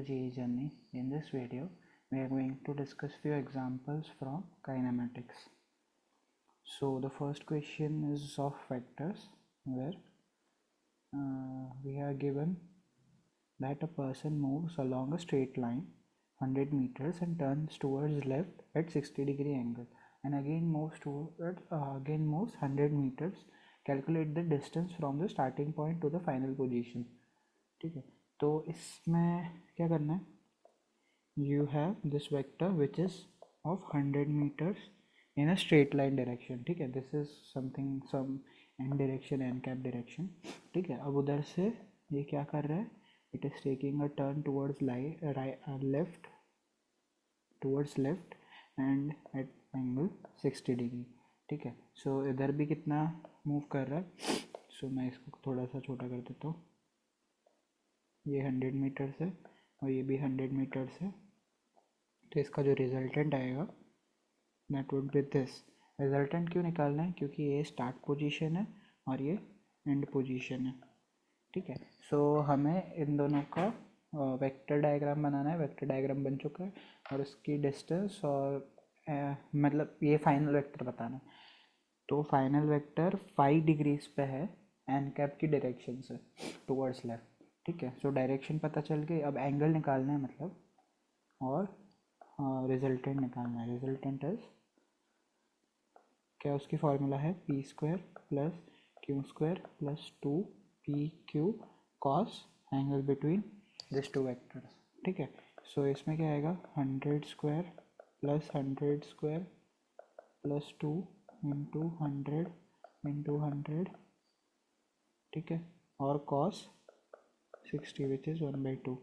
JEE journey. In this video, we are going to discuss few examples from kinematics. So the first question is of vectors, where we are given that a person moves along a straight line 100 meters and turns towards left at 60-degree angle, and again moves 100 meters. Calculate the distance from the starting point to the final position. ठीक है, तो इसमें क्या करना है? You have this vector which is of 100 meters in a straight line direction. ठीक है, this is some n direction, n cap direction. ठीक है, अब उधर से ये क्या कर रहा है? It is taking a turn towards left and at angle 60 degree. ठीक है, सो इधर भी कितना मूव कर रहा है? सो मैं इसको थोड़ा सा छोटा कर देता हूँ. ये 100 मीटर्स है और ये भी 100 मीटर्स है. तो इसका जो रिजल्टेंट आएगा that would be this. Resultant क्यों निकालना है? क्योंकि ये स्टार्ट पोजीशन है और ये एंड पोजीशन है. ठीक है, सो हमें इन दोनों का वेक्टर डायग्राम बनाना है. वेक्टर डायग्राम बन चुका है और उसकी डिस्टेंस और मतलब ये फाइनल वेक्टर बताना है. तो फाइनल वेक्टर 5 डिग्रीज पे है एन कैप की डायरेक्शन से टुवर्ड्स लेफ्ट. ठीक है, सो डायरेक्शन पता चल गई. अब एंगल निकालना है मतलब, और रिजल्टेंट निकालना है. रिजल्टेंट इज क्या? उसकी फॉर्मूला है P square plus Q square plus 2PQ cos angle between this two vectors. ठीक है, सो इसमें क्या आएगा? 100 square plus 100 square plus 2 into 100 into 100. ठीक है, और कॉस 60 which is 1/2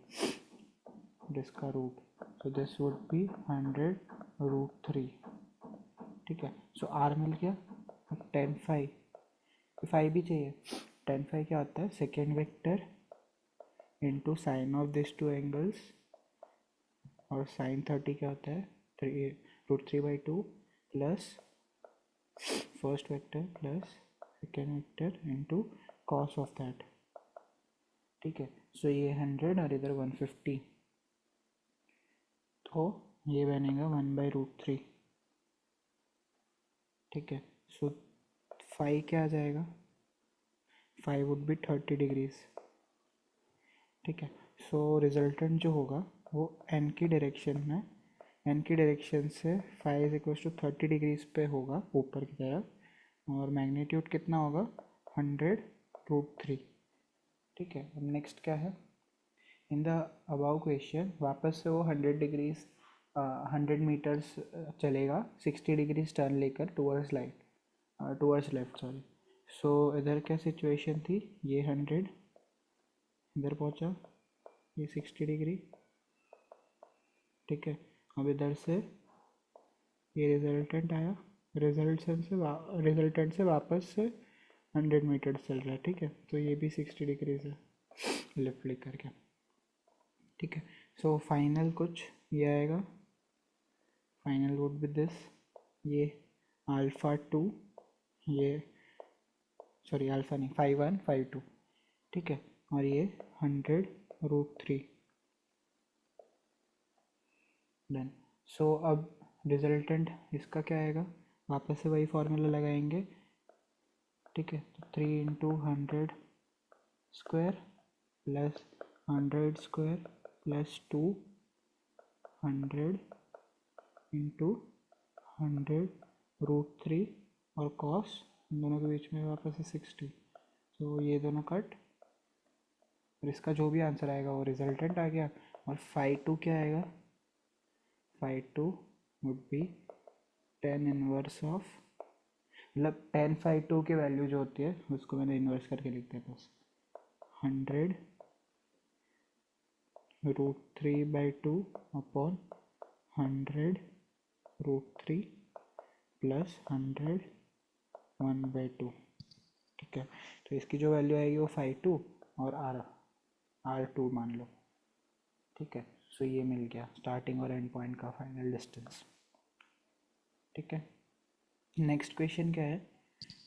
जिसका root. So this would be 100√3. ठीक है, सो आर मिल गया. अब 10 फाई भी चाहिए. 10 क्या होता है? Second vector into sine of this two angles, और साइन 30 क्या होता है? √3/2 plus first vector plus second vector into cos of that. ठीक है, सो ये 100 और इधर 150, तो ये बनेगा 1/√3. ठीक है, सो 5 क्या आ जाएगा? 5 वुड बी 30 डिग्रीज. ठीक है, सो रिजल्टेंट जो होगा वो एन की डायरेक्शन में, एन की डायरेक्शन से 5 = 30 डिग्रीज पे होगा ऊपर की तरफ, और मैग्नीट्यूड कितना होगा? 100√3. ठीक है, अब नेक्स्ट क्या है? इन द अबाउ क्वेश्चन वापस से वो 100 मीटर्स चलेगा 60 डिग्रीज टर्न लेकर टूवर्ड्स लेफ्ट. सॉरी. सो इधर क्या सिचुएशन थी? ये 100 इधर पहुंचा, ये 60 डिग्री. ठीक है, अब इधर से ये रिजल्टेंट आया. रिजल्टेंट से वापस से 100 मीटर्स चल रहा है. ठीक है, तो ये भी 60 डिग्रीज है लेफ्ट क्लिक करके. ठीक है, सो फाइनल कुछ ये आएगा. Final would be this. ये α2, ये सॉरी अल्फा नहीं, 5 1 5 2. ठीक है, और ये 100√3 डन. सो अब रिजल्टेंट इसका क्या आएगा? वापस से वही फॉर्मूला लगाएंगे. ठीक है, तो 3 × 100 square plus 100 square plus 200 into 100√3 और कॉस इन दोनों के बीच में वापस से 60. तो ये दोनों कट, और इसका जो भी आंसर आएगा वो रिजल्टेंट आ गया. और 5/2 क्या आएगा? 5/2 वुड बी 10 इनवर्स ऑफ, मतलब 10/2 की वैल्यू जो होती है उसको मैंने इन्वर्स करके लिख दिया बस. 100√3/2 अपॉन 100√3 प्लस 100 1/2. ठीक है, तो इसकी जो वैल्यू आएगी वो 5/2 और R2 मान लो. ठीक है, सो ये मिल गया स्टार्टिंग और एंड पॉइंट का फाइनल डिस्टेंस. ठीक है, नेक्स्ट क्वेश्चन क्या है?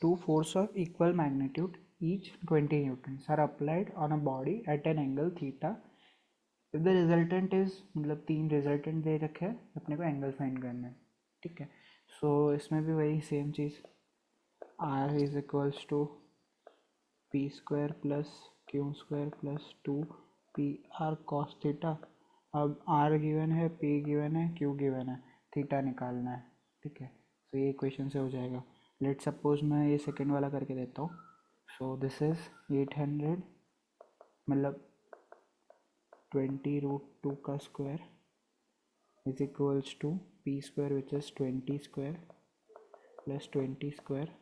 2 force of equal magnitude each 20 newtons are applied on a body at an angle theta if the resultant is, मतलब 3 रिजल्टेंट दे रखे हैं, अपने को एंगल फाइंड करना है, ठीक है। सो इसमें भी वही सेम चीज़, R is equals to P square plus Q square plus 2 P R cos theta. अब आर गिवन है, पी गिवन है, क्यू गिवन है, थीटा निकालना है, ठीक है। तो ये इक्वेशन से हो जाएगा। लेट सपोज मैं ये सेकेंड वाला करके देता हूँ। सो दिस इज 800, मतलब 20√2 का square is equals to P square which is 20 square plus 20 square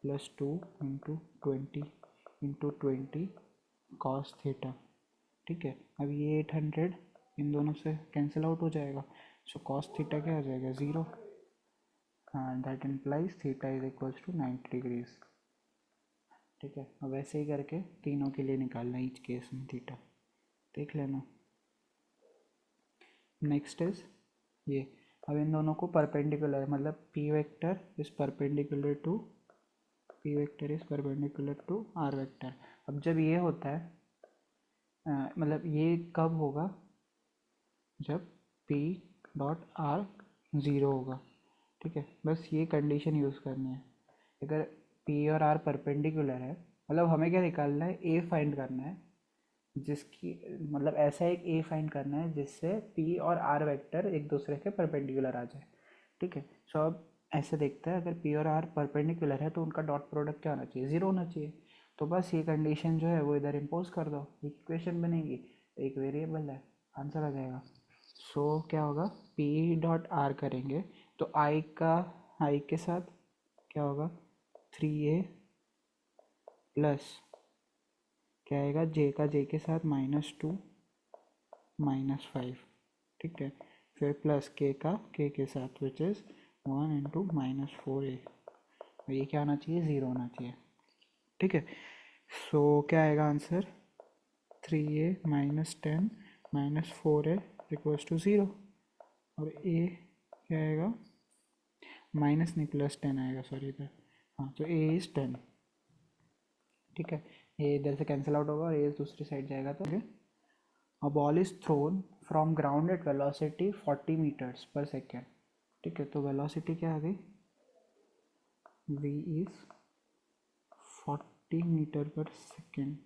plus 2 into 20 cos theta, ठीक है। अब ये 800 इन दोनों से कैंसिल आउट हो जाएगा। सो कॉस थीटा क्या आ जाएगा, 0। हाँ, that implies theta is equals to 90 degrees, ठीक है। अब ऐसे ही करके तीनों के लिए निकालना ईच केस में थीटा, देख लेना। नेक्स्ट इज ये, अब इन दोनों को परपेंडिकुलर, मतलब P vector is perpendicular to R vector. अब जब ये होता है, मतलब ये कब होगा, जब P डॉट R 0 होगा, ठीक है। बस ये कंडीशन यूज़ करनी है। अगर P और R परपेंडिकुलर है, मतलब हमें क्या निकालना है, A फाइंड करना है, जिसकी मतलब ऐसा एक A फाइंड करना है जिससे P और R वेक्टर एक दूसरे के परपेंडिकुलर आ जाए, ठीक है। सो अब ऐसे देखते हैं, अगर P और R परपेंडिकुलर है तो उनका डॉट प्रोडक्ट क्या होना चाहिए, 0 होना चाहिए। तो बस ये कंडीशन जो है वो इधर इम्पोज कर दो, इक्वेशन बनेगी, एक वेरिएबल है, आंसर आ जाएगा। सो क्या होगा, P डॉट R करेंगे तो I के साथ क्या होगा, 3A प्लस क्या आएगा, J के साथ -2 -5, ठीक है। फिर प्लस K के साथ विच इज़ 1 इंटू -4A, ये क्या होना चाहिए, 0 होना चाहिए, ठीक है। सो क्या आएगा answer, 3A -10 -4A equals to 0। और A क्या आएगा, माइनस नहीं +10 आएगा, सॉरी इधर, हाँ। तो A इज़ 10, ठीक है। ये इधर से कैंसिल आउट होगा और ये दूसरी साइड जाएगा। तो a ball is thrown from ground at velocity 40 metres per second, ठीक है। तो वेलोसिटी क्या आ गई, v is 40 metre per second,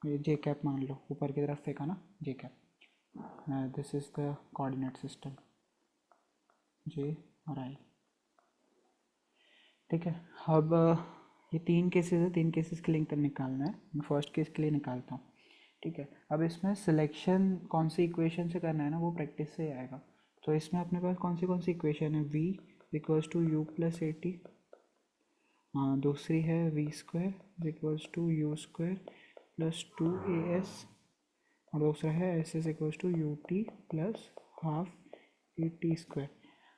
ये जे कैप मान लो, ऊपर की तरफ फेंका ना, J cap. This is the coordinate system, J और आई, ठीक है। अब ये 3 केसेस है, 3 केसेस के लिए निकालना है। मैं फर्स्ट केस के लिए निकालता हूँ, ठीक है। अब इसमें सिलेक्शन कौन सी इक्वेशन से करना है ना, वो प्रैक्टिस से आएगा। तो इसमें अपने पास कौन सी इक्वेशन है, v equals to U plus A T, हाँ। दूसरी है v square equals to U square plus 2as, और दूसरा है S is equals to U T plus half A T square.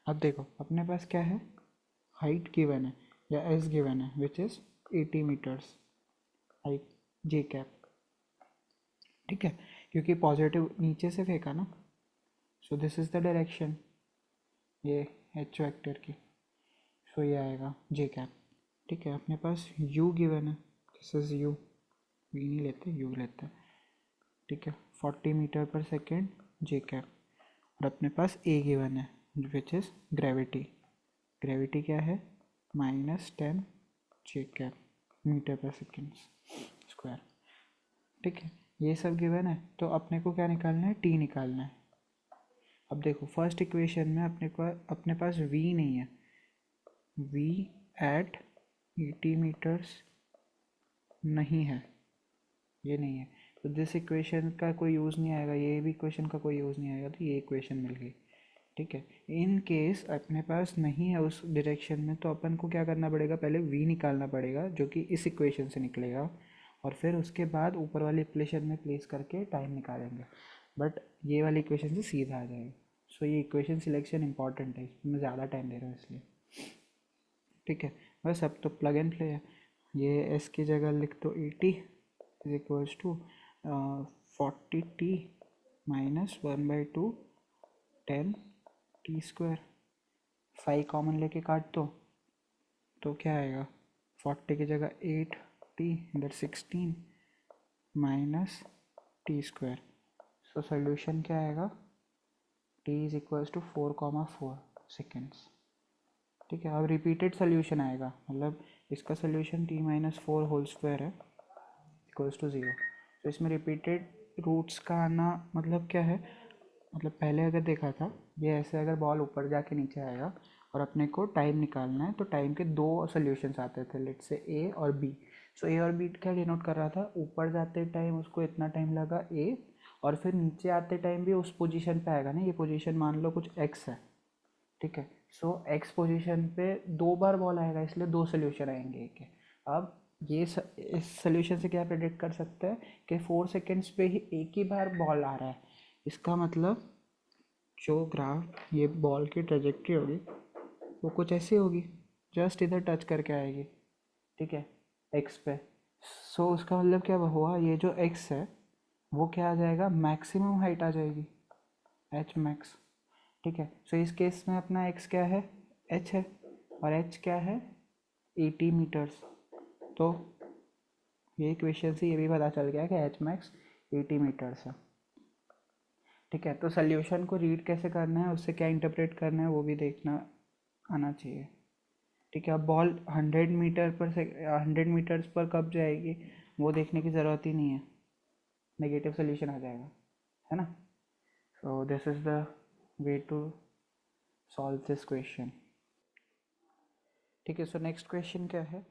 अब देखो अपने पास क्या है, हाइट गिवन है या एस गिवन है which is 80 metres, height J cap, ठीक है। क्योंकि पॉजिटिव नीचे से फेंका ना, so this is the direction, ये एच वेक्टर की, सो ये आएगा जे कैप, ठीक है। अपने पास u गिवन है, दिस इज u, वी नहीं लेते, u लेते हैं, ठीक है। 40 मीटर पर सेकेंड जे कैप, और अपने पास a गिवन है विच इज़ ग्रेविटी, ग्रेविटी क्या है, -10 जे cap metre per second square, ठीक है। ये सब गिवन है, तो अपने को क्या निकालना है, t निकालना है। अब देखो फर्स्ट इक्वेशन में अपने पास v नहीं है, v एट 80 मीटर्स नहीं है, ये नहीं है, तो दिस इक्वेशन का कोई यूज़ नहीं आएगा, ये भी इक्वेशन का कोई यूज़ नहीं आएगा, तो ये इक्वेशन मिल गई, ठीक है। इन केस अपने पास नहीं है उस डायरेक्शन में, तो अपन को क्या करना पड़ेगा, पहले v निकालना पड़ेगा जो कि इस इक्वेशन से निकलेगा, और फिर उसके बाद ऊपर वाली इक्वेशन में प्लेस करके टाइम निकालेंगे, बट ये वाली इक्वेशन से सीधा आ जाएगा। सो ये इक्वेशन सिलेक्शन इंपॉर्टेंट है, इसमें ज़्यादा टाइम दे रहा हूँ इसलिए, ठीक है। बस अब तो प्लग एंड प्ले है, ये s की जगह लिख दो 80 is equals to 40t -1/2 10t square, 5 common लेके काट दो तो क्या आएगा, 40 की जगह 8t इधर 16 -t स्क्वायर, सो सोल्यूशन क्या आएगा, t is equals to 4,4 seconds. ठीक है, अब रिपीटेड सोल्यूशन आएगा, मतलब इसका सोल्यूशन t-4 होल स्क्वायर है इक्वल्स टू 0। तो इसमें रिपीटेड रूट्स का आना मतलब क्या है, मतलब पहले अगर देखा था ये ऐसे, अगर बॉल ऊपर जाके नीचे आएगा और अपने को टाइम निकालना है तो टाइम के दो सोल्यूशंस आते थे, लेट से ए और बी। सो ए और बी क्या डिनोट कर रहा था, ऊपर जाते टाइम उसको इतना टाइम लगा ए, और फिर नीचे आते टाइम भी उस पोजीशन पे आएगा ना, ये पोजीशन मान लो कुछ एक्स है। ठीक है, सो एक्स पोजीशन पे दो बार बॉल आएगा, इसलिए दो सोल्यूशन आएंगे एक है। अब इस सोल्यूशन से क्या प्रेडिक्ट कर सकते हैं कि 4 सेकेंड्स पे ही एक ही बार बॉल आ रहा है। इसका मतलब जो ग्राफ ये बॉल की ट्रेजेक्ट्री होगी वो कुछ ऐसी होगी, जस्ट इधर टच करके आएगी। ठीक है, एक्स पे। सो उसका मतलब क्या हुआ, ये जो एक्स है वो क्या आ जाएगा, मैक्सिमम हाइट आ जाएगी, एच मैक्स। ठीक है, सो इस केस में अपना एक्स क्या है, एच है, और एच क्या है, 80 मीटर्स। तो ये इक्वेशन से ये भी पता चल गया कि एच मैक्स 80 मीटर्स है। ठीक है, तो सोल्यूशन को रीड कैसे करना है, उससे क्या इंटरप्रेट करना है वो भी देखना आना चाहिए। ठीक है, अब बॉल 100 मीटर्स पर कब जाएगी वो देखने की ज़रूरत ही नहीं है, नेगेटिव सोल्यूशन आ जाएगा, है ना। So this is the way to solve this question. ठीक है, सो नेक्स्ट क्वेश्चन क्या है,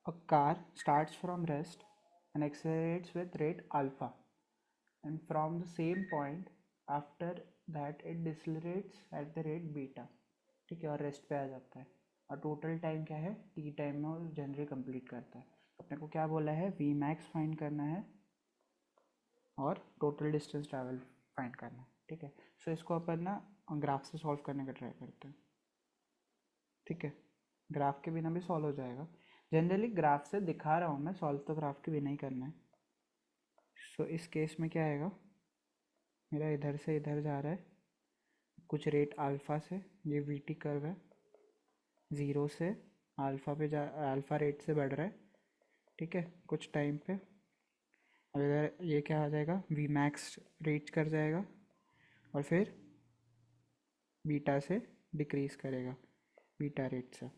a car starts from rest and accelerates with rate alpha, and from the same point after that it decelerates at the rate beta. ठीक है, और rest पे आ जाता है, और टोटल टाइम क्या है, टी टाइम में वो जनरली कंप्लीट करता है। अपने को क्या बोला है, वी मैक्स फाइंड करना है और टोटल डिस्टेंस ट्रैवल फाइंड करना है। ठीक है, सो इसको अपन ना ग्राफ से सॉल्व करने का ट्राई करते हैं। ठीक है, ग्राफ के बिना भी सॉल्व हो जाएगा, जनरली ग्राफ से दिखा रहा हूँ मैं, सॉल्व तो ग्राफ के बिना ही करना है। सो इस केस में क्या आएगा, मेरा इधर से इधर जा रहा है कुछ रेट अल्फ़ा से, ये वी टी कर्व है, ज़ीरो से अल्फ़ा पे जा, अल्फ़ा रेट से बढ़ रहा है। ठीक है, कुछ टाइम पे अब इधर ये क्या आ जाएगा, वी मैक्स रीच कर जाएगा और फिर बीटा से डिक्रीज़ करेगा, बीटा रेट से।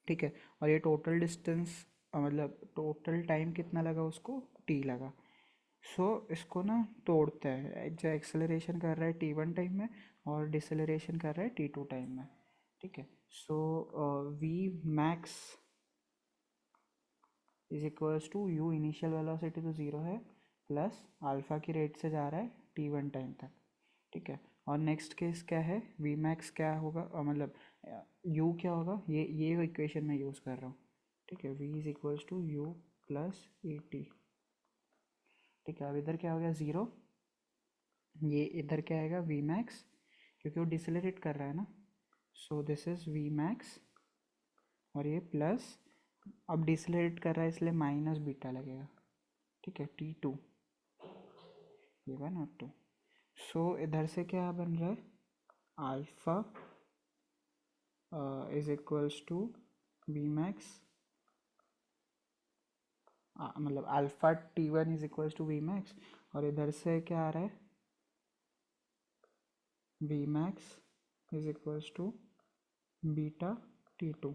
ठीक है, और ये टोटल डिस्टेंस मतलब टोटल टाइम कितना लगा उसको, टी लगा। सो इसको ना तोड़ते हैं, जो एक्सेलरेशन कर रहा है t1 टाइम में और डिसेलरेशन कर रहा है t2 टाइम में। ठीक है, so V max is equals to U, initial velocity तो ज़ीरो है, प्लस अल्फ़ा की रेट से जा रहा है t1 टाइम तक। ठीक है, और नेक्स्ट केस क्या है, वी मैक्स क्या होगा, मतलब यू क्या होगा, ये इक्वेशन मैं यूज़ कर रहा हूँ। ठीक है, v is equals to U plus A T. ठीक है, अब इधर क्या हो गया, ज़ीरो, ये इधर क्या आएगा, वी मैक्स, क्योंकि वो डिसलरेट कर रहा है ना, so this is V max, और ये प्लस, अब डिसलरेट कर रहा है इसलिए माइनस बीटा लगेगा। ठीक है, t2 ये 1 और 2। सो इधर से क्या बन रहा है, alpha is equals to V max, मतलब alpha t1 is equals to V max, और इधर से क्या आ रहा है, V max is equals to beta t2।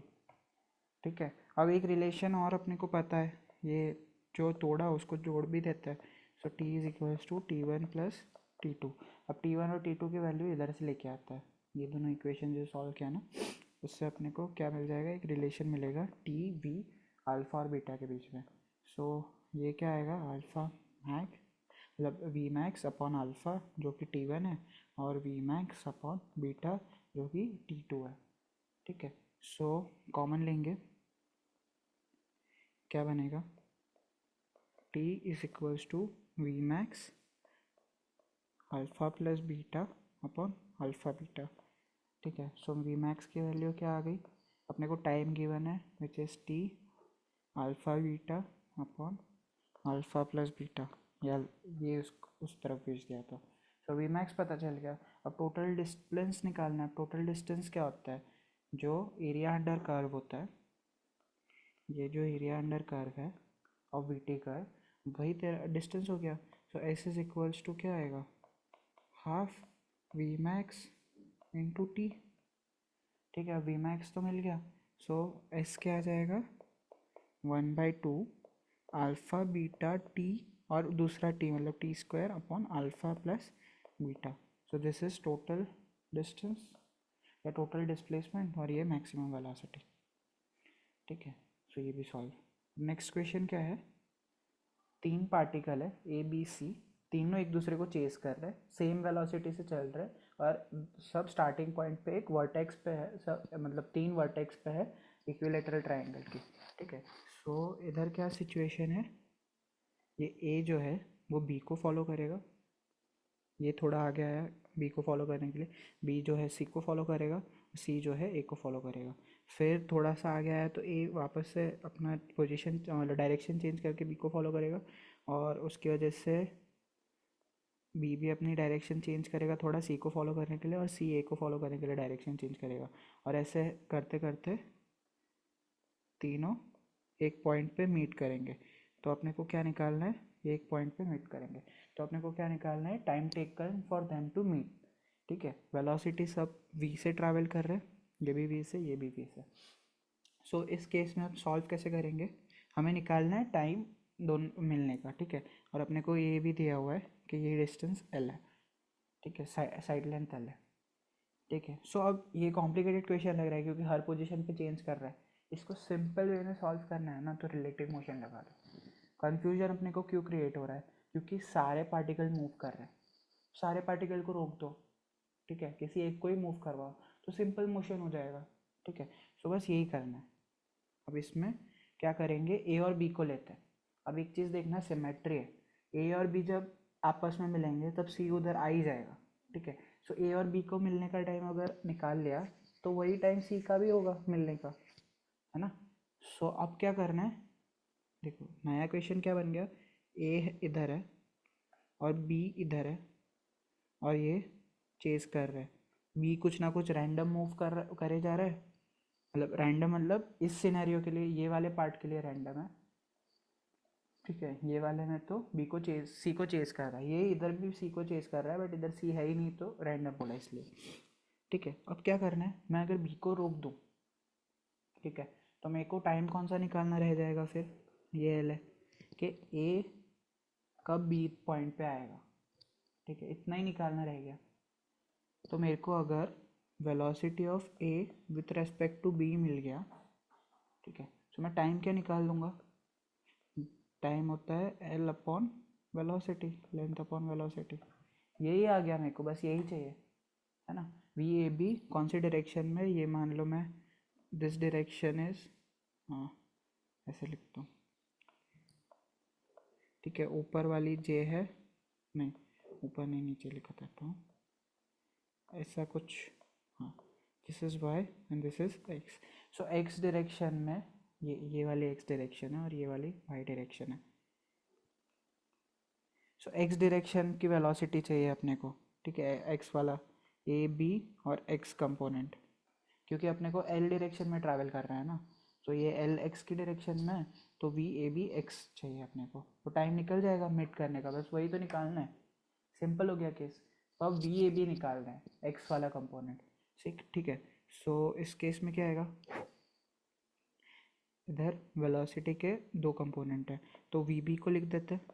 ठीक है, अब एक रिलेशन और अपने को पता है, ये जो तोड़ा उसको जोड़ भी देता है। So T is equals to t1 plus t2। अब t1 और t2 की वैल्यू इधर से लेके आता है, ये दोनों इक्वेशन जो सॉल्व किया ना, उससे अपने को क्या मिल जाएगा, एक रिलेशन मिलेगा टी वी अल्फ़ा और बीटा के बीच में। सो ये क्या आएगा, अल्फ़ा मैक्स मतलब वी मैक्स अपॉन अल्फ़ा जो कि t1 है, और वी मैक्स अपॉन बीटा जो कि t2 है। ठीक है, सो कॉमन लेंगे, क्या बनेगा, t is equals to V max alpha plus beta upon alpha beta. ठीक है, सो वी मैक्स की वैल्यू क्या आ गई, अपने को टाइम गिवन है which is T alpha beta upon alpha plus beta, या ये उस तरफ भेज दिया था। सो वी मैक्स पता चल गया। अब टोटल डिस्टेंस निकालना है। टोटल डिस्टेंस क्या होता है, जो एरिया अंडर कर्व होता है, ये जो एरिया अंडर कर्व है और वी टी कर्व, वही तेरा डिस्टेंस हो गया। So S is equals to क्या आएगा, half V max into T. ठीक है, वी मैक्स तो मिल गया। सो एस क्या आ जाएगा, 1/2 अल्फ़ा बीटा टी, और दूसरा टी मतलब T square upon alpha plus beta. So this is total distance या टोटल डिस्प्लेसमेंट, और ये मैक्सिमम वेलोसिटी। ठीक है, सो ये भी सॉल्व। नेक्स्ट क्वेश्चन क्या है, 3 पार्टिकल है ए बी सी, तीनों एक दूसरे को चेस कर रहे हैं, सेम वेलोसिटी से चल रहे हैं, और सब स्टार्टिंग पॉइंट पे एक वर्टेक्स पे है, सब मतलब 3 वर्टेक्स पे है इक्विलेटरल ट्रायंगल की। ठीक है, सो इधर क्या सिचुएशन है, ये ए जो है वो बी को फॉलो करेगा, ये थोड़ा आगे आया बी को फॉलो करने के लिए, बी जो है सी को फॉलो करेगा, सी जो है ए को फॉलो करेगा। फिर थोड़ा सा आगे आया तो ए वापस से अपना पोजीशन मतलब डायरेक्शन चेंज करके बी को फॉलो करेगा, और उसकी वजह से बी भी अपनी डायरेक्शन चेंज करेगा थोड़ा सी को फॉलो करने के लिए, और सी ए को फॉलो करने के लिए डायरेक्शन चेंज करेगा, और ऐसे करते करते तीनों एक पॉइंट पे मीट करेंगे। तो अपने को क्या निकालना है, एक पॉइंट पे मीट करेंगे, तो अपने को क्या निकालना है, time taken for them to meet. ठीक है, वेलोसिटी सब v से ट्रैवल कर रहे हैं, ये भी v से, ये भी v से। सो इस केस में आप सॉल्व कैसे करेंगे, हमें निकालना है टाइम दोनों मिलने का। ठीक है, और अपने को ये भी दिया हुआ है कि ये डिस्टेंस l है। ठीक है, साइड लेंथ l है। ठीक है, सो अब ये कॉम्प्लिकेटेड क्वेश्चन लग रहा है क्योंकि हर पोजीशन पे चेंज कर रहा है। इसको सिंपल वे में सॉल्व करना है ना, तो रिलेटिव मोशन लगा दो। कन्फ्यूजन अपने को क्यों क्रिएट हो रहा है, क्योंकि सारे पार्टिकल मूव कर रहे हैं, सारे पार्टिकल को रोक दो। ठीक है, किसी एक को ही मूव करवाओ तो सिंपल मोशन हो जाएगा। ठीक है, सो बस यही करना है। अब इसमें क्या करेंगे, ए और बी को लेते हैं। अब एक चीज़ देखना, सिमेट्री है, ए और बी जब आपस में मिलेंगे तब सी उधर आ ही जाएगा। ठीक है, सो ए और बी को मिलने का टाइम अगर निकाल लिया तो वही टाइम सी का भी होगा मिलने का, है ना। सो अब क्या करना है, देखो नया क्वेश्चन क्या बन गया, ए इधर है और बी इधर है, और ये चेस कर रहे हैं, बी कुछ ना कुछ रैंडम मूव करे जा रहा है, मतलब रैंडम मतलब इस सिनेरियो के लिए, ये वाले पार्ट के लिए रैंडम है। ठीक है, ये वाले में तो बी को चेस सी को चेस कर रहा है, ये इधर भी सी को चेस कर रहा है, बट इधर सी है ही नहीं तो रैंडम बोला इसलिए। ठीक है, अब क्या करना है, मैं अगर बी को रोक दूँ, ठीक है, तो मेरे को टाइम कौन सा निकालना रह जाएगा, फिर ये एल है कि ए कब बी पॉइंट पे आएगा। ठीक है, इतना ही निकालना रह गया। तो मेरे को अगर velocity of A with respect to B मिल गया, ठीक है, तो मैं टाइम क्या निकाल लूँगा, टाइम होता है L upon velocity, length upon velocity. यही आ गया मेरे को, बस यही चाहिए, है ना। वी ए बी कौन सी डायरेक्शन में, ये मान लो मैं दिस डायरेक्शन इज, हाँ ऐसे लिखता हूँ। ठीक है, ऊपर वाली जे है, नहीं ऊपर नहीं नीचे लिखा था हूँ, ऐसा कुछ, हाँ this is why and this is x. So x direction में ये वाली एक्स डायरेक्शन है और ये वाली वाई डायरेक्शन है। सो एक्स डायरेक्शन की वेलोसिटी चाहिए अपने को। ठीक है, एक्स वाला ए बी और एक्स कंपोनेंट, क्योंकि अपने को एल डायरेक्शन में ट्रैवल कर रहा है ना, तो ये एल एक्स की डायरेक्शन में, तो वी ए बी एक्स चाहिए अपने को, तो टाइम निकल जाएगा मिड करने का, बस वही तो निकालना है। सिंपल हो गया केस। तो अब वी ए बी निकाल रहे हैं, एक्स वाला कंपोनेंट। ठीक है, सो इस केस में क्या आएगा, इधर वेलोसिटी के 2 कंपोनेंट है, तो वी बी को लिख देते हैं।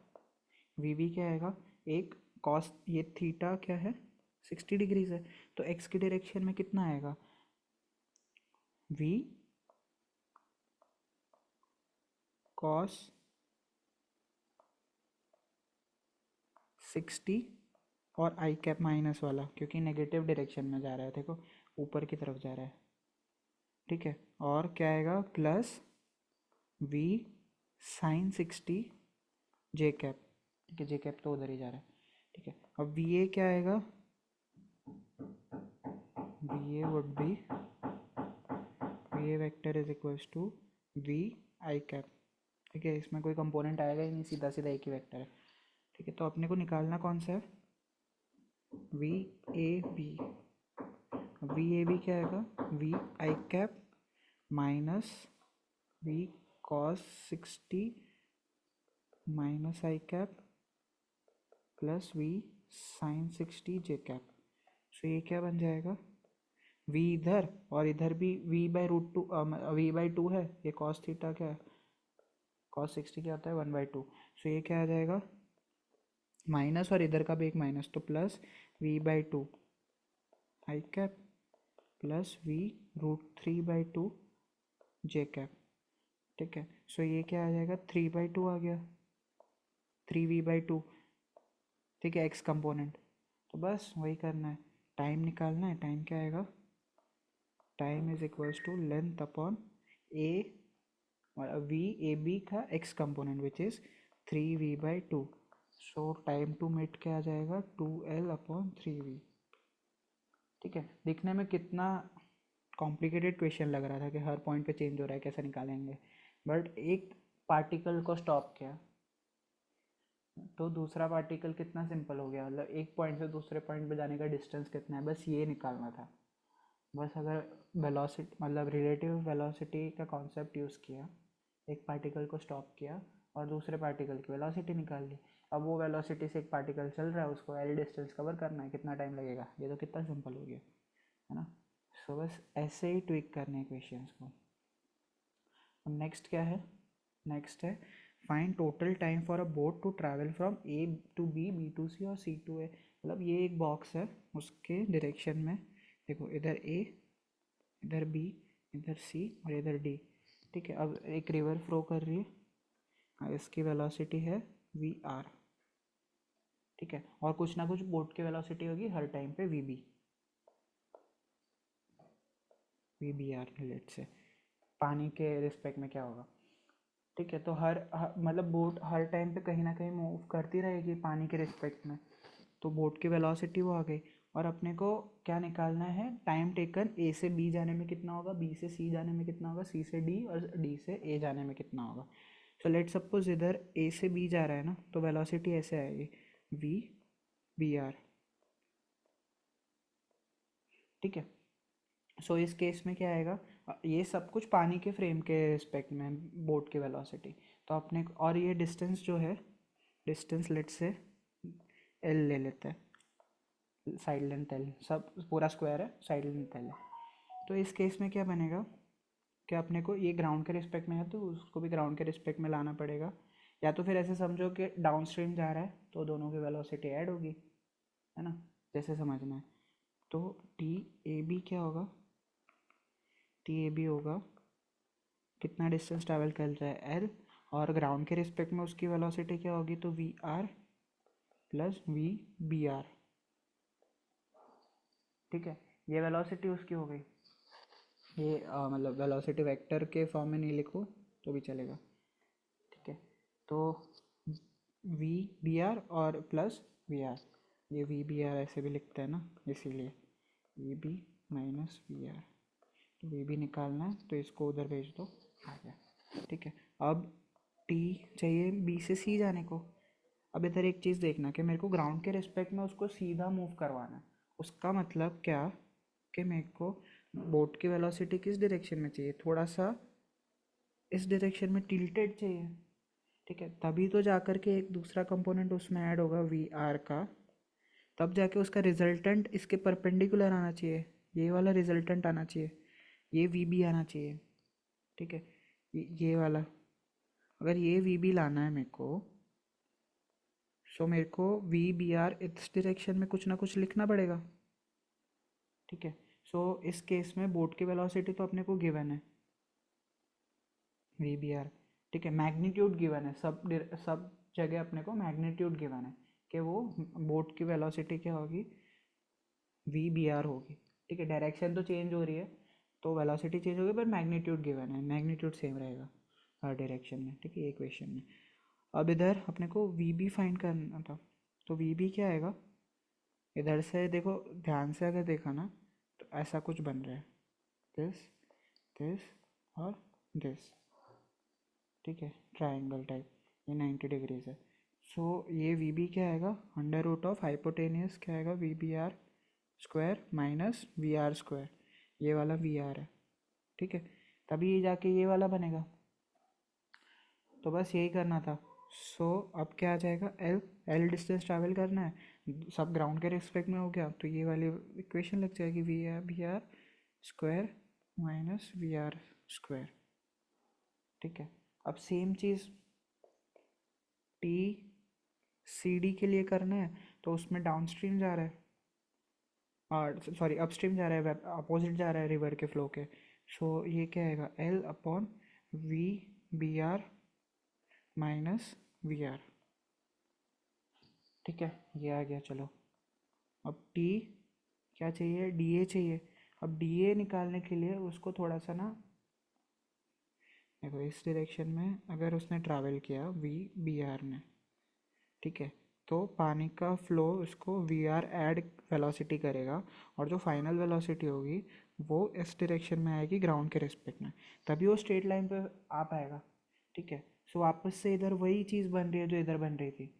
वी बी क्या आएगा, एक कॉस, ये थीटा क्या है 60 डिग्रीज है, तो एक्स की डायरेक्शन में कितना आएगा, वी कॉस 60, और आई कैप माइनस वाला क्योंकि नेगेटिव डायरेक्शन में जा रहा है, देखो ऊपर की तरफ जा रहा है। ठीक है, और क्या आएगा, plus V sine 60 J cap. ठीक है, जे कैप तो उधर ही जा रहा है। ठीक है, अब वी ए क्या आएगा, V A would be, V A vector is equals to V I cap. ठीक है, इसमें कोई कंपोनेंट आएगा ही नहीं, सीधा सीधा एक ही वेक्टर है। ठीक है, तो अपने को निकालना कौन सा है, V A B. V A B क्या आएगा, V I cap minus V cos 60 minus I cap plus V sine 60 J cap. So ये क्या बन जाएगा, v इधर और इधर भी v/√2, v/2 है, ये cos थीटा क्या है, cos 60 क्या होता है 1/2। सो ये क्या आ जाएगा माइनस, और इधर का भी एक माइनस, तो प्लस v/2 आई कैप प्लस v√3/2 जे कैप। ठीक है, सो ये क्या आ जाएगा 3/2 आ गया, 3v/2। ठीक है, एक्स कंपोनेंट। तो बस वही करना है, टाइम निकालना है। टाइम क्या आएगा, time is equals to length upon A V A B का X component which is 3v/2। So time to meet क्या आ जाएगा 2l/3v। ठीक है, दिखने में कितना कॉम्प्लिकेटेड क्वेश्चन लग रहा था कि हर पॉइंट पे चेंज हो रहा है, कैसे निकालेंगे, बट एक पार्टिकल को स्टॉप किया तो दूसरा पार्टिकल कितना सिंपल हो गया। मतलब एक पॉइंट से दूसरे पॉइंट पे जाने का डिस्टेंस कितना है, बस ये निकालना था। बस अगर वेलोसिटी मतलब रिलेटिव वेलोसिटी का कॉन्सेप्ट यूज़ किया, एक पार्टिकल को स्टॉप किया और दूसरे पार्टिकल की वेलोसिटी निकाल ली। अब वो वेलोसिटी से एक पार्टिकल चल रहा है, उसको एल डिस्टेंस कवर करना है, कितना टाइम लगेगा, ये तो कितना सिंपल हो गया है ना। सो बस ऐसे ही ट्विक करने हैं क्वेश्चंस को। अब नेक्स्ट क्या है, नेक्स्ट है find total time for a boat to travel from A to B, B to C और सी टू ए। मतलब ये एक बॉक्स है, उसके डायरेक्शन में देखो, इधर ए, इधर बी, इधर सी और इधर डी। ठीक है, अब एक रिवर फ्लो कर रही है, इसकी वेलोसिटी है वी आर। ठीक है, और कुछ ना कुछ बोट की वेलोसिटी होगी हर टाइम पे V B, V B R let's say, पानी के रिस्पेक्ट में क्या होगा। ठीक है, तो मतलब बोट हर टाइम पे कहीं ना कहीं मूव करती रहेगी पानी के रिस्पेक्ट में, तो बोट की वेलोसिटी वो आ गई। और अपने को क्या निकालना है, टाइम टेकन ए से बी जाने में कितना होगा, बी से सी जाने में कितना होगा, सी से डी और डी से ए जाने में कितना होगा। सो लेट सपोज इधर ए से बी जा रहा है ना, तो वेलोसिटी ऐसे आएगी वी बी आर। ठीक है, सो इस केस में क्या आएगा, ये सब कुछ पानी के फ्रेम के रिस्पेक्ट में बोट की वेलोसिटी। तो अपने और ये डिस्टेंस जो है, डिस्टेंस लेट से एल ले लेते हैं, साइड लेंथ एल, सब पूरा स्क्वायर है, साइड लेंथ एल है। तो इस केस में क्या बनेगा कि अपने को ये ग्राउंड के रिस्पेक्ट में है तो उसको भी ग्राउंड के रिस्पेक्ट में लाना पड़ेगा, या तो फिर ऐसे समझो कि डाउन स्ट्रीम जा रहा है तो दोनों की वेलोसिटी ऐड होगी, है ना, जैसे समझना है। तो टी ए बी क्या होगा, टी ए बी होगा कितना डिस्टेंस ट्रैवल कर रहा है एल, और ग्राउंड के रिस्पेक्ट में उसकी वेलोसिटी क्या होगी, तो V R plus V B R. ठीक है, ये वेलोसिटी उसकी हो गई। ये मतलब वेलोसिटी वेक्टर के फॉर्म में नहीं लिखो तो भी चलेगा। ठीक है, तो वी बी आर और प्लस वी आर, ये वी बी आर ऐसे भी लिखते हैं ना, इसीलिए V B minus V R. तो वी बी निकालना है तो इसको उधर भेज दो, आ गया। ठीक है, अब टी चाहिए बी से सी जाने को। अब इधर एक चीज़ देखना कि मेरे को ग्राउंड के रिस्पेक्ट में उसको सीधा मूव करवाना है। उसका मतलब क्या कि मेरे को बोट की वेलोसिटी किस डायरेक्शन में चाहिए, थोड़ा सा इस डायरेक्शन में टिल्टेड चाहिए। ठीक है, तभी तो जाकर के एक दूसरा कंपोनेंट उसमें ऐड होगा वी आर का, तब जाके उसका रिजल्टेंट इसके परपेंडिकुलर आना चाहिए, ये वाला रिजल्टेंट आना चाहिए, ये वी बी आना चाहिए। ठीक है, ये वाला, अगर ये वी बी लाना है मेरे को, सो मेरे को वी बी आर इस डायरेक्शन में कुछ ना कुछ लिखना पड़ेगा। ठीक है, सो इस केस में बोट की वेलोसिटी तो अपने को गिवन है वी बी आर। ठीक है, मैग्नीट्यूड गिवन है, सब जगह अपने को मैग्नीट्यूड गिवन है कि वो बोट की वेलोसिटी क्या होगी, वी बी आर होगी। ठीक है, डायरेक्शन तो चेंज हो रही है तो वेलोसिटी चेंज होगी, पर मैग्नीट्यूड गिवन है, मैग्नीट्यूड सेम रहेगा हर डायरेक्शन में। ठीक है, ये क्वेश्चन में। अब इधर अपने को वी बी फाइंड करना था, तो वी बी क्या आएगा, इधर से देखो ध्यान से अगर देखा ना तो ऐसा कुछ बन रहा है, दिस दिस और दिस। ठीक है, ट्राइंगल टाइप, ये 90 डिग्रीज है। सो ये वी बी क्या आएगा, अंडर रूट ऑफ हाइपोटेनियस क्या आएगा V B R square minus V R square, ये वाला वी आर है। ठीक है, तभी ये जाके ये वाला बनेगा। तो बस यही करना था। सो अब क्या आ जाएगा, एल एल डिस्टेंस ट्रैवल करना है, सब ग्राउंड के रिस्पेक्ट में हो गया, तो ये वाली इक्वेशन लग जाएगी V R square minus V R square. ठीक है, अब सेम चीज़ टी सी डी के लिए करना है, तो उसमें डाउन स्ट्रीम जा रहा है, और सॉरी अपस्ट्रीम जा रहा है, अपोजिट जा रहा है रिवर के फ्लो के। सो ये क्या आएगा, L upon V B R minus V R. ठीक है, ये आ गया। चलो अब टी क्या चाहिए, डी ए चाहिए। अब डी ए निकालने के लिए उसको थोड़ा सा ना, देखो इस डायरेक्शन में अगर उसने ट्रैवल किया वी बी आर ने, ठीक है, तो पानी का फ्लो उसको वी आर एड वेलोसिटी करेगा, और जो फाइनल वेलोसिटी होगी वो इस डायरेक्शन में आएगी ग्राउंड के रिस्पेक्ट में, तभी वो स्ट्रेट लाइन पे आ पाएगा। ठीक है, सो वापस से इधर वही चीज़ बन रही है जो इधर बन रही थी,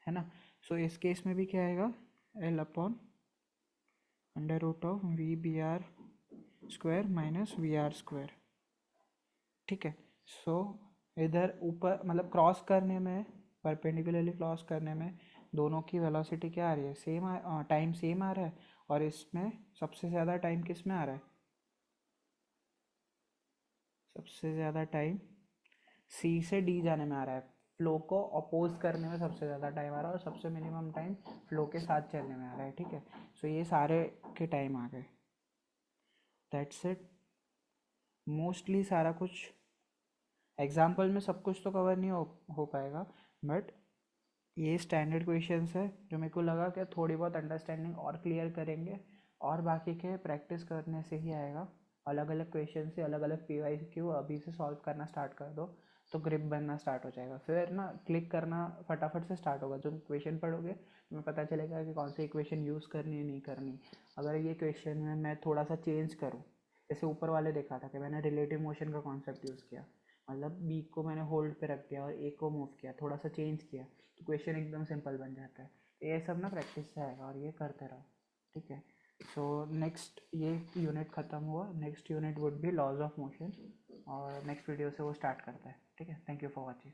है ना। सो इस केस में भी क्या आएगा, L upon under root of V B R square minus V R square. ठीक है, सो इधर ऊपर मतलब क्रॉस करने में, परपेंडिकुलरली क्रॉस करने में दोनों की वेलोसिटी क्या आ रही है, सेम टाइम सेम आ रहा है, और इसमें सबसे ज़्यादा टाइम किस में आ रहा है, सबसे ज़्यादा टाइम सी से डी जाने में आ रहा है, फ्लो को अपोज करने में सबसे ज़्यादा टाइम आ रहा है, और सबसे मिनिमम टाइम फ्लो के साथ चलने में आ रहा है। ठीक है, सो ये सारे के टाइम आ गए, दैट्स इट। मोस्टली सारा कुछ एग्जाम्पल में सब कुछ तो कवर नहीं हो पाएगा, बट ये स्टैंडर्ड क्वेश्चंस है जो मेरे को लगा कि थोड़ी बहुत अंडरस्टैंडिंग और क्लियर करेंगे, और बाकी के प्रैक्टिस करने से ही आएगा। अलग अलग क्वेश्चन से अलग अलग पी वाई क्यू अभी से सॉल्व करना स्टार्ट कर दो, तो ग्रिप बनना स्टार्ट हो जाएगा, फिर ना क्लिक करना फटाफट से स्टार्ट होगा। जो क्वेश्चन पढ़ोगे तुम्हें पता चलेगा कि कौन सी इक्वेशन यूज़ करनी है नहीं करनी। अगर ये क्वेश्चन में मैं थोड़ा सा चेंज करूँ, जैसे ऊपर वाले देखा था कि मैंने रिलेटिव मोशन का कॉन्सेप्ट यूज़ किया, मतलब बी को मैंने होल्ड पे रख दिया और ए को मूव किया, थोड़ा सा चेंज किया, तो क्वेश्चन एकदम सिंपल बन जाता है। तो ये सब ना प्रैक्टिस से आएगा, और ये करते रहो। ठीक है, सो नेक्स्ट ये यूनिट ख़त्म हुआ, next unit would be laws of motion, और नेक्स्ट वीडियो से वो स्टार्ट करता है। ठीक है, थैंक यू फॉर वॉचिंग।